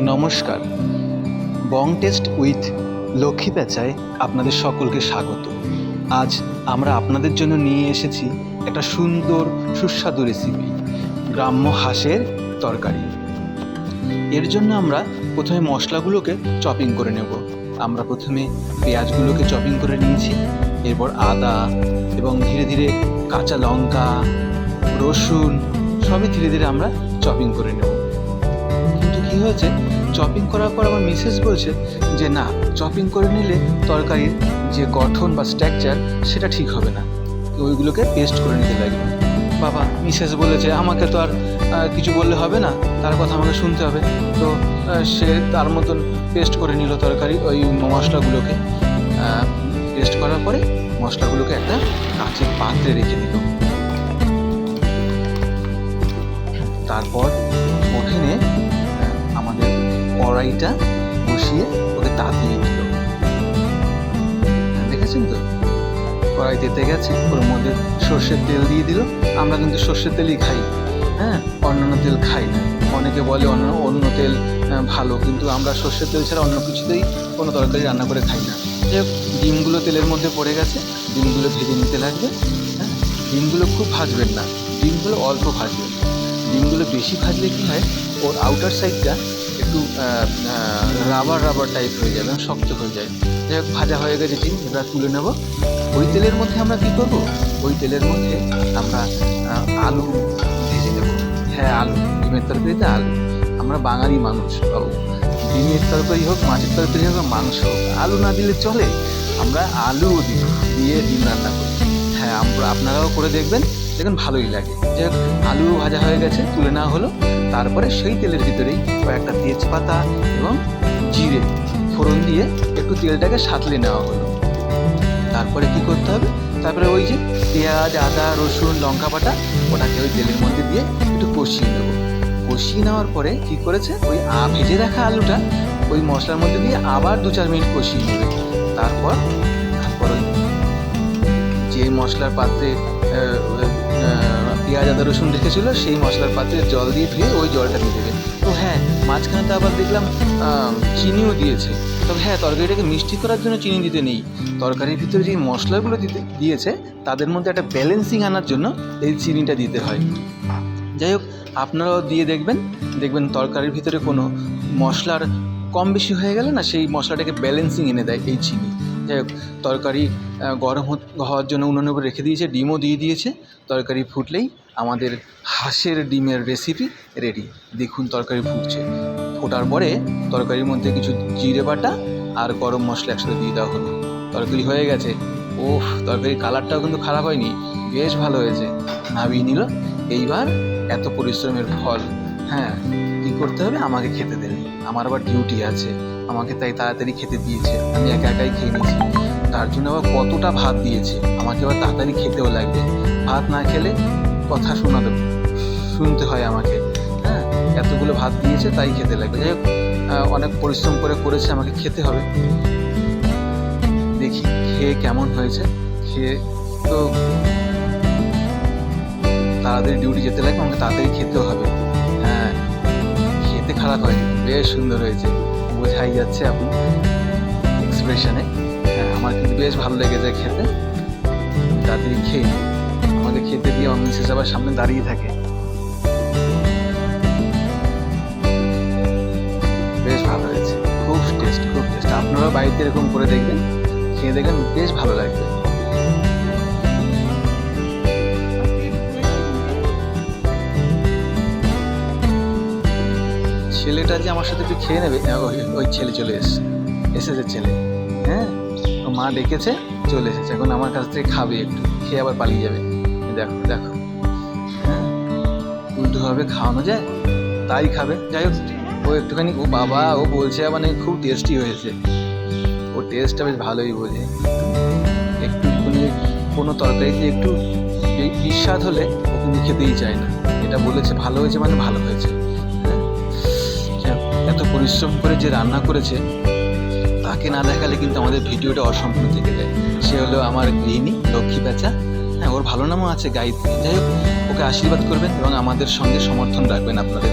নমস্কার, বং test with Lakshmi পেঁচায় আপনাদের সকলকে স্বাগত। আজ আমরা আপনাদের জন্য নিয়ে এসেছি একটা সুন্দর সুস্বাদু রেসিপি, গ্রাম্য হাঁসের তরকারি। এর জন্য আমরা প্রথমে মশলাগুলোকে চপিং করে নেব। আমরা প্রথমে পেঁয়াজগুলোকে চপিং করে নিয়েছি, এরপর আদা এবং ধীরে ধীরে কাঁচা লঙ্কা, রসুন সবই ধীরে ধীরে আমরা চপিং করে নেব। কিন্তু কী হয়েছে, চপিং করার পর আমার মিসেস বলছে যে না, চপিং করে নিলে তরকারির যে গঠন বা স্ট্রাকচার সেটা ঠিক হবে না, ওইগুলোকে পেস্ট করে নিতে লাগবে। বাবা, মিসেস বলেছে আমাকে তো আর কিছু বললে হবে না, তার কথা আমাকে শুনতে হবে। তো সে তার মতন পেস্ট করে নিল তরকারি, ওই মশলাগুলোকে পেস্ট করার পরে মশলাগুলোকে একটা কাঁচের পাত্রে রেখে দিল। তারপর ওখানে আমাদের কড়াইটা বসিয়ে ওকে তাতিয়ে দিল। দেখেছেন তো, কড়াই তেতে গেছে, ওর মধ্যে সর্ষের তেল দিয়ে দিল। আমরা কিন্তু সর্ষের তেলই খাই, হ্যাঁ, অন্যান্য তেল খাই না। অনেকে বলে অন্য তেল ভালো, কিন্তু আমরা সর্ষের তেল ছাড়া অন্য কিছুতেই কোনো তরকারি রান্না করে খাই না। যে ডিমগুলো তেলের মধ্যে পড়ে গেছে, ডিমগুলো ভেজে নিতে লাগবে। হ্যাঁ, ডিমগুলো খুব ভাজবেন না, ডিমগুলো অল্প ভাজবেন। ডিমগুলো বেশি ভাজলে কী হয়, ওর আউটার সাইডটা একটু রাবার টাইপ হয়ে যাবে, শক্ত হয়ে যায়। যাই হোক, ভাজা হয়ে গেছে ডিম, এবার তুলে নেব। ওই তেলের মধ্যে আমরা কী করবো, ওই তেলের মধ্যে আমরা আলু ভেজে নেব। হ্যাঁ, আলু, ডিমের তরকারিতে আলু। আমরা বাঙালি মানুষ, ডিমের তরকারি হোক, মাছের তরকারি হোক, মাংস হোক, আলু না দিলে চলে। আমরা আলুও দিয়ে ডিম রান্না করি। হ্যাঁ, আপনারাও করে দেখবেন, ভালোই লাগে। যাই হোক, আলুও ভাজা হয়ে গেছে, তুলে নেওয়া হলো। তারপরে সেই তেলের ভিতরেই কয়েকটা তেজপাতা এবং জিরে ফোড়ন দিয়ে একটু তেলটাকে সাঁতলে নেওয়া হলো। তারপরে কি করতে হবে, তারপরে ওই যে পেঁয়াজ, আদা, রসুন, লঙ্কা বাটা, ওটাকে ওই তেলের মধ্যে দিয়ে একটু কষিয়ে নেব। কষিয়ে নেওয়ার পরে কি করেছে, ওই ভেজে রাখা আলুটা ওই মশলার মধ্যে দিয়ে আবার 2-4 মিনিট কষিয়ে নেবে। তারপর ওই যে মশলার পাত্রে পেঁয়াজ, আদা, রসুন রেখেছিল, সেই মশলার পাত্রে জল দিয়ে ধুয়ে ওই জলটা দিয়ে দেবে। তো হ্যাঁ, মাঝখানে তো আবার দেখলাম চিনিও দিয়েছে। তবে হ্যাঁ, তরকারিটাকে মিষ্টি করার জন্য চিনি দিতে নেই। তরকারির ভিতরে যে মশলাগুলো দিয়েছে তাদের মধ্যে একটা ব্যালেন্সিং আনার জন্য এই চিনিটা দিতে হয়। যাই হোক, আপনারাও দিয়ে দেখবেন তরকারির ভিতরে কোনো মশলার কম বেশি হয়ে গেলে না, সেই মশলাটাকে ব্যালেন্সিং এনে দেয় এই চিনি। যাই হোক, তরকারি গরম হওয়ার জন্য উনুনের উপর রেখে দিয়েছে, ডিমও দিয়ে দিয়েছে। তরকারি ফুটলেই আমাদের হাঁসের ডিমের রেসিপি রেডি। দেখুন, তরকারি ফুটছে, ফোটার পরে তরকারির মধ্যে কিছু জিরে বাটা আর গরম মশলা একসাথে দিয়ে দেওয়া হলো। তরকারি হয়ে গেছে। ওফ, তরকারির কালারটাও কিন্তু খারাপ হয়নি, বেশ ভালো হয়েছে। নামিয়ে নিল। এইবার এত পরিশ্রমের ফল। হ্যাঁ, কী করতে হবে, আমাকে খেতে দেবে। আমার আবার ডিউটি আছে, আমাকে তাই তাড়াতাড়ি খেতে দিয়েছে। আমি একাই খেয়ে নিয়েছি। তার জন্য আবার কতটা ভাত দিয়েছে, আমাকে আবার তাড়াতাড়ি খেতেও লাগবে। ভাত না খেলে কথা শুনতে হয় আমাকে। হ্যাঁ, এতগুলো ভাত দিয়েছে, তাই খেতে লাগবে। যাই হোক, অনেক পরিশ্রম করেছে, আমাকে খেতে হবে। দেখি খেয়ে কেমন হয়েছে। খেয়ে তো তাড়াতাড়ি ডিউটি যেতে লাগবে, আমাকে তাড়াতাড়ি খেতেও হবে। হ্যাঁ, খেতে খারাপ হয়নি, বেশ সুন্দর হয়েছে, বোঝাই যাচ্ছে আপনি এক্সপ্রেশনে। হ্যাঁ, আমার কিন্তু বেশ ভালো লেগেছে খেতে। তাড়াতাড়ি খেয়ে আমাকে খেতে দিয়ে আমার মিসেস আবার সামনে দাঁড়িয়ে থাকে। বেশ ভালো হয়েছে, খুব টেস্ট। আপনারাও বাড়িতে এরকম করে দেখবেন, খেয়ে দেখবেন, বেশ ভালো লাগবে। ছেলেটা যে আমার সাথে একটু খেয়ে নেবে, ওই ছেলে চলে এসেছে ছেলে। হ্যাঁ, ও মা ডেকেছে, চলে এসেছে, এখন আমার কাছ থেকে খাবে, একটু খেয়ে আবার পালিয়ে যাবে। দেখো, হ্যাঁ, উল্টোভাবে খাওয়ানো যায়, তাই খাবে। যাই হোক, ও একটুখানি, ও বাবা, ও বলছে মানে খুব টেস্টি হয়েছে। ও টেস্টটা বেশ ভালোই বোঝে। একটু কোনো তরকারিতে একটু বিস্বাদ হলে ও কিন্তু খেতেই চায় না। এটা বলেছে ভালো হয়েছে মানে ভালো হয়েছে। এত পরিশ্রম করে যে রান্না করেছে, তাকে না দেখালে কিন্তু আমাদের ভিডিওটা অসম্পূর্ণ থেকে যায়। সে হলো আমার গৃহিণী লক্ষ্মী পেঁচা। হ্যাঁ, ওর ভালো নামও আছে গায়ত্রী। যাই হোক, ওকে আশীর্বাদ করবেন এবং আমাদের সঙ্গে সমর্থন রাখবেন আপনাদের।